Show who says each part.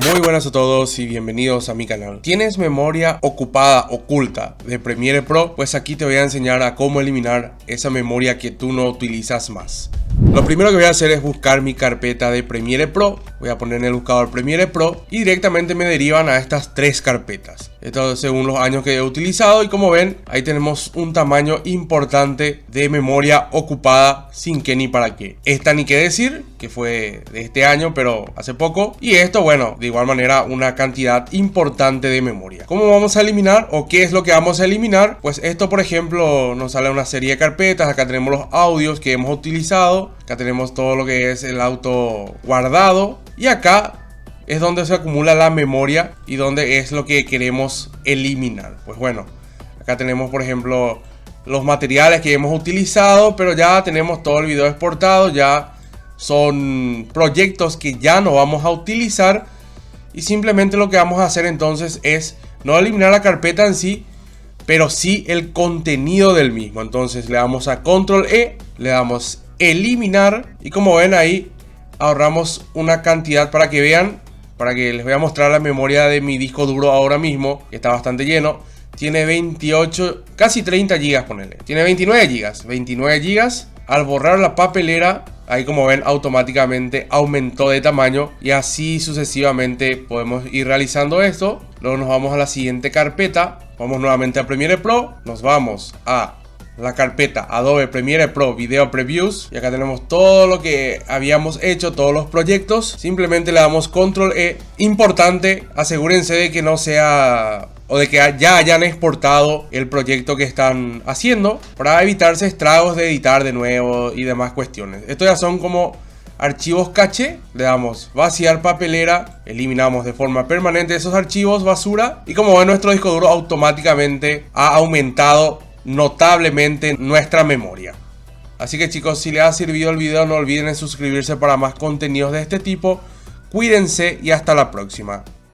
Speaker 1: Muy buenas a todos y bienvenidos a mi canal. ¿Tienes memoria ocupada oculta de Premiere Pro? Pues aquí te voy a enseñar a cómo eliminar esa memoria que tú no utilizas más. Lo primero que voy a hacer es buscar mi carpeta de Premiere Pro. Voy a poner en el buscador Premiere Pro y directamente me derivan a estas tres carpetas. Esto según los años que he utilizado, y como ven, ahí tenemos un tamaño importante de memoria ocupada sin qué ni para qué. Esta ni qué decir, que fue de este año, pero hace poco. Y esto, bueno, de igual manera una cantidad importante de memoria. ¿Cómo vamos a eliminar o qué es lo que vamos a eliminar? Pues esto, por ejemplo, nos sale una serie de carpetas. Acá tenemos los audios que hemos utilizado. Acá tenemos todo lo que es el auto guardado. Y acá es donde se acumula la memoria y donde es lo que queremos eliminar. Pues bueno, acá tenemos por ejemplo los materiales que hemos utilizado, pero ya tenemos todo el video exportado, ya son proyectos que ya no vamos a utilizar. Y simplemente lo que vamos a hacer entonces es no eliminar la carpeta en sí, pero sí el contenido del mismo. Entonces le damos a Control E, le damos eliminar y como ven ahí ahorramos una cantidad para que vean. Para que les voy a mostrar la memoria de mi disco duro ahora mismo, que está bastante lleno. Tiene 28, casi 30 GB, ponele. Tiene 29 GB. 29 GB. Al borrar la papelera, ahí como ven, automáticamente aumentó de tamaño. Y así sucesivamente podemos ir realizando esto. Luego nos vamos a la siguiente carpeta. Vamos nuevamente a Premiere Pro. Nos vamos a la carpeta Adobe Premiere Pro Video Previews y acá tenemos todo lo que habíamos hecho, todos los proyectos. Simplemente le damos Control E. Importante, asegúrense de que no sea o de que ya hayan exportado el proyecto que están haciendo para evitarse estragos de editar de nuevo y demás cuestiones. Esto ya son como archivos caché. Le damos vaciar papelera, eliminamos de forma permanente esos archivos basura y como ven, nuestro disco duro automáticamente ha aumentado notablemente nuestra memoria. Así que chicos, si les ha servido el video, no olviden suscribirse para más contenidos de este tipo. Cuídense y hasta la próxima.